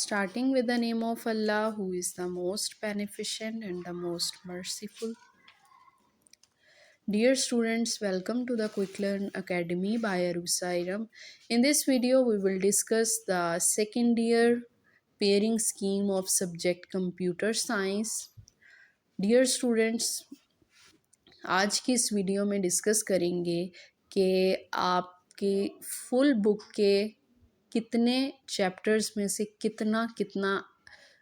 Starting with the name of Allah, who is the most beneficent and the most merciful. Dear students, welcome to the Quick Learn Academy by Arusairam. In this video, we will discuss the second year pairing scheme of subject Computer Science. Dear students, आज की इस video में discuss करेंगे कि आपके full book के कितने chapters में से कितना कितना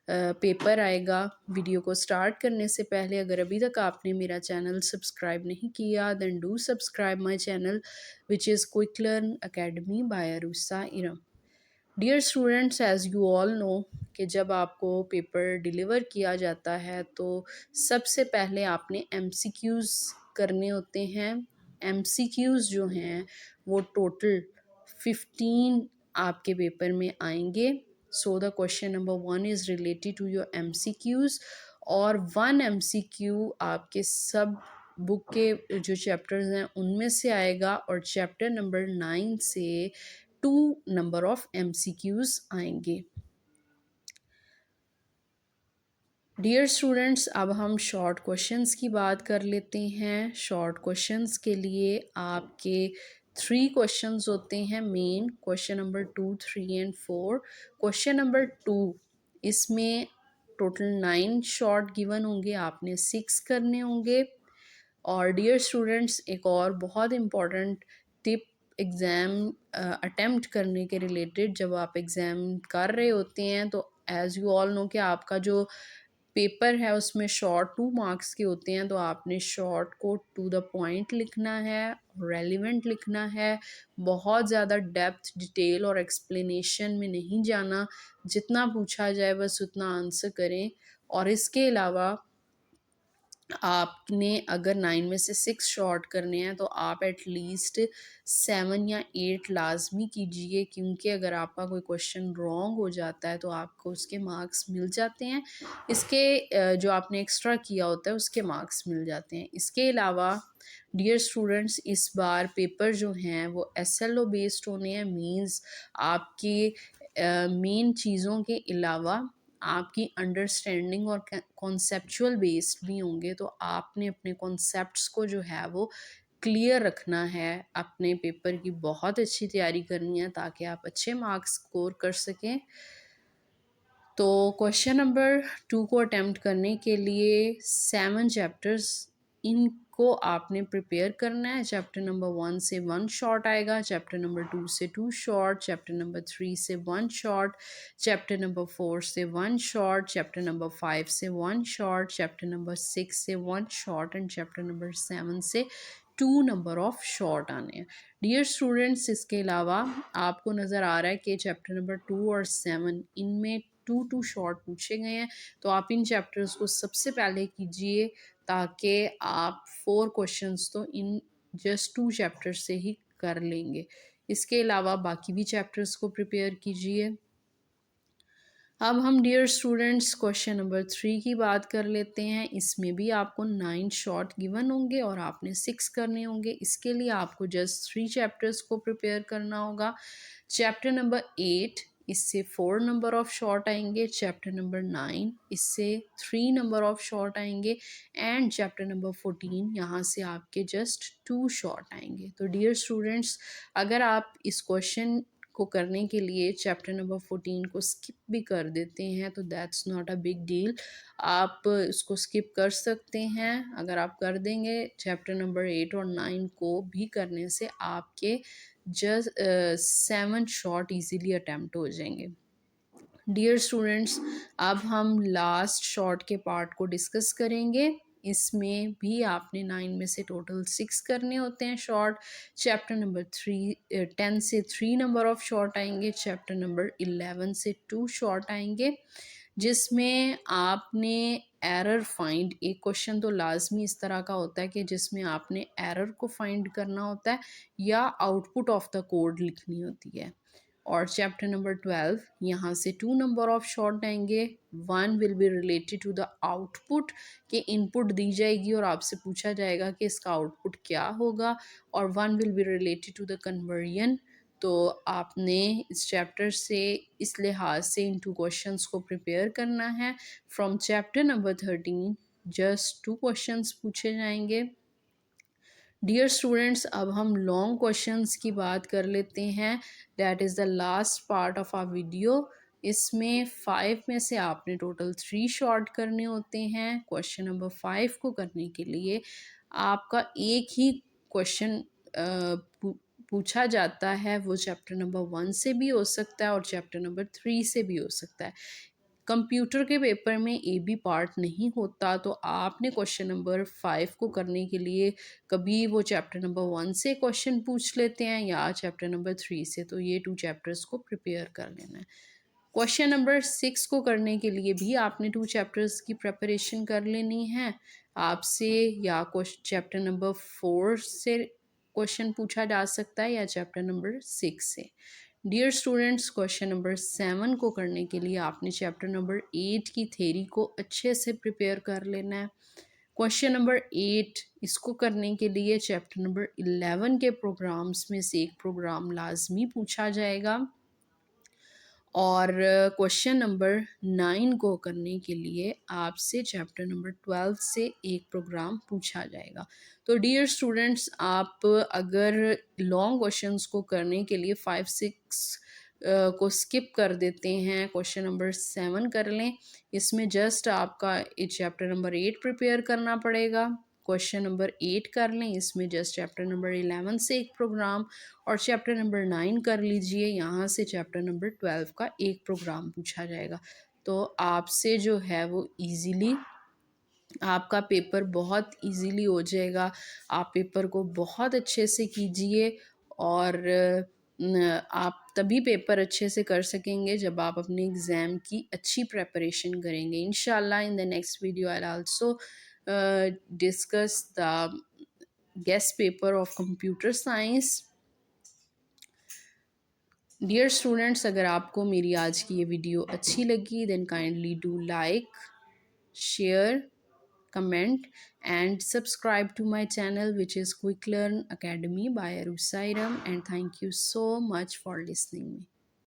पेपर आएगा। वीडियो को स्टार्ट करने से पहले अगर अभी तक आपने मेरा चैनल सब्सक्राइब नहीं किया then do subscribe my channel which is Quick Learn Academy by Arusa Iram. Dear students, as you all know कि जब आपको पेपर डिलीवर किया जाता है तो सबसे पहले आपने एमसीक्यूज़ करने होते हैं। एमसीक्यूज़ जो हैं वो टोटल 15 आपके पेपर में आएंगे। So the question number 1 is related to your MCQs और 1 एमसीक्यू आपके सब बुक के जो चैप्टर्स हैं उनमें से आएगा और चैप्टर नंबर 9 से 2 नंबर ऑफ एमसीक्यूज़ आएंगे। डियर स्टूडेंट्स, अब हम शॉर्ट क्वेश्चंस की बात कर लेते हैं। शॉर्ट क्वेश्चंस के लिए आपके 3 क्वेश्चंस होते हैं main, question number 2, 3 and 4। Question number 2 इसमें टोटल 9 शॉर्ट गिवन होंगे, आपने 6 करने होंगे। और डियर स्टूडेंट्स, एक और बहुत इम्पॉर्टेंट टिप एग्ज़ाम अटेम्प्ट करने के रिलेटेड, जब आप एग्ज़ाम कर रहे होते हैं तो एज़ यू ऑल नो कि आपका जो पेपर है उसमें शॉर्ट 2 मार्क्स के होते हैं, तो आपने शॉर्ट को टू द पॉइंट लिखना है, रेलिवेंट लिखना है। बहुत ज़्यादा डेप्थ, डिटेल और एक्सप्लेनेशन में नहीं जाना, जितना पूछा जाए बस उतना आंसर करें। और इसके अलावा आपने अगर 9 में से 6 शॉर्ट करने हैं तो आप एटलीस्ट 7 या 8 लाजमी कीजिए, क्योंकि अगर आपका कोई क्वेश्चन रॉन्ग हो जाता है तो आपको उसके मार्क्स मिल जाते हैं। इसके जो आपने एक्स्ट्रा किया होता है उसके मार्क्स मिल जाते हैं। इसके अलावा डियर स्टूडेंट्स, इस बार पेपर जो हैं वो एसएलओ बेस्ड होने हैं। मींस आपकी मेन चीज़ों के अलावा आपकी अंडरस्टैंडिंग और कॉन्सेप्चुअल बेस्ड भी होंगे, तो आपने अपने कॉन्सेप्ट्स को जो है वो क्लियर रखना है। अपने पेपर की बहुत अच्छी तैयारी करनी है ताकि आप अच्छे मार्क्स स्कोर कर सकें। तो क्वेश्चन नंबर 2 को अटेम्प्ट करने के लिए 7 चैप्टर्स इनको आपने प्रिपेयर करना है। चैप्टर नंबर 1 से 1 शॉर्ट आएगा, चैप्टर नंबर 2 से 2 शॉर्ट, चैप्टर नंबर 3 से 1 शॉर्ट, चैप्टर नंबर 4 से 1 शॉर्ट, चैप्टर नंबर 5 से 1 शॉर्ट, चैप्टर नंबर 6 से 1 शॉर्ट एंड चैप्टर नंबर 7 से 2 नंबर ऑफ शॉर्ट आने हैं। डियर स्टूडेंट्स, इसके अलावा आपको नज़र आ रहा है कि चैप्टर नंबर 2 और 7 इनमें 2 शॉर्ट पूछे गए हैं, तो आप इन चैप्टर्स को सबसे पहले कीजिए ताकि आप 4 क्वेश्चंस तो इन जस्ट 2 चैप्टर्स से ही कर लेंगे। इसके अलावा बाकी भी चैप्टर्स को प्रिपेयर कीजिए। अब हम डियर स्टूडेंट्स क्वेश्चन नंबर 3 की बात कर लेते हैं। इसमें भी आपको 9 शॉर्ट गिवन होंगे और आपने 6 करने होंगे। इसके लिए आपको जस्ट 3 चैप्टर्स को प्रिपेयर करना होगा। चैप्टर नंबर 8, इससे 4 नंबर ऑफ शॉर्ट आएंगे। चैप्टर नंबर 9, इससे 3 नंबर ऑफ शॉर्ट आएंगे एंड चैप्टर नंबर 14, यहाँ से आपके जस्ट 2 शॉर्ट आएंगे। तो डियर स्टूडेंट्स, अगर आप इस क्वेश्चन को करने के लिए चैप्टर नंबर 14 को स्किप भी कर देते हैं तो that's not a big deal, आप इसको स्किप कर सकते हैं। अगर आप कर देंगे चैप्टर नंबर 8 और 9 को भी करने से आपके जस्ट 7 शॉर्ट इजीली अटैम्प्ट हो जाएंगे। डियर स्टूडेंट्स, अब हम लास्ट शॉर्ट के पार्ट को डिस्कस करेंगे। इसमें भी आपने 9 में से टोटल 6 करने होते हैं शॉर्ट। चैप्टर नंबर 10 से 3 नंबर ऑफ शॉर्ट आएंगे, चैप्टर नंबर 11 से 2 शॉर्ट आएंगे, जिसमें आपने एरर फाइंड, एक क्वेश्चन तो लाजमी इस तरह का होता है कि जिसमें आपने एरर को फाइंड करना होता है या आउटपुट ऑफ द कोड लिखनी होती है। और चैप्टर नंबर 12, यहाँ से 2 नंबर ऑफ शॉर्ट आएंगे। 1 will be related to the output, कि इनपुट दी जाएगी और आपसे पूछा जाएगा कि इसका आउटपुट क्या होगा, और 1 will be related to the conversion, तो आपने इस चैप्टर से इस लिहाज से इन 2 क्वेश्चंस को प्रिपेयर करना है। From chapter number 13 just 2 questions पूछे जाएंगे। डियर स्टूडेंट्स, अब हम लॉन्ग क्वेश्चंस की बात कर लेते हैं। That is the last part of our video. इसमें 5 में से आपने टोटल 3 शॉर्ट करने होते हैं। क्वेश्चन नंबर 5 को करने के लिए आपका एक ही क्वेश्चन पूछा जाता है। वो चैप्टर नंबर 1 से भी हो सकता है और चैप्टर नंबर 3 से भी हो सकता है। कंप्यूटर के पेपर में ए बी पार्ट नहीं होता, तो आपने क्वेश्चन नंबर 5 को करने के लिए कभी वो चैप्टर नंबर 1 से क्वेश्चन पूछ लेते हैं या चैप्टर नंबर 3 से, तो ये 2 चैप्टर्स को प्रिपेयर कर लेना है। क्वेश्चन नंबर 6 को करने के लिए भी आपने 2 चैप्टर्स की प्रिपरेशन कर लेनी है। आपसे या चैप्टर नंबर 4 से क्वेश्चन पूछा जा सकता है या चैप्टर नंबर 6 से। डियर स्टूडेंट्स, क्वेश्चन नंबर 7 को करने के लिए आपने चैप्टर नंबर 8 की थ्योरी को अच्छे से प्रिपेयर कर लेना है। क्वेश्चन नंबर 8 इसको करने के लिए चैप्टर नंबर 11 के प्रोग्राम्स में से एक प्रोग्राम लाजमी पूछा जाएगा और क्वेश्चन नंबर 9 को करने के लिए आपसे चैप्टर नंबर 12 से एक प्रोग्राम पूछा जाएगा। तो डियर स्टूडेंट्स, आप अगर लॉन्ग क्वेश्चंस को करने के लिए 5-6 को स्किप कर देते हैं, क्वेश्चन नंबर 7 कर लें। इसमें जस्ट आपका चैप्टर नंबर 8 प्रिपेयर करना पड़ेगा। क्वेश्चन नंबर 8 कर लें, इसमें जस्ट चैप्टर नंबर 11 से एक प्रोग्राम और चैप्टर नंबर 9 कर लीजिए, यहाँ से चैप्टर नंबर 12 का एक प्रोग्राम पूछा जाएगा। तो आपसे जो है वो इजीली आपका पेपर बहुत इजीली हो जाएगा। आप पेपर को बहुत अच्छे से कीजिए और आप तभी पेपर अच्छे से कर सकेंगे जब आप अपने एग्ज़ाम की अच्छी प्रिपरेशन करेंगे। इंशाल्लाह in the next video I also discuss the guess paper of computer science. Dear students, अगर आपको मेरी आज की ये वीडियो अच्छी लगी then kindly do like, share, comment and subscribe to my channel, which is Quick Learn Academy by Arusairam, and thank you so much for listening me.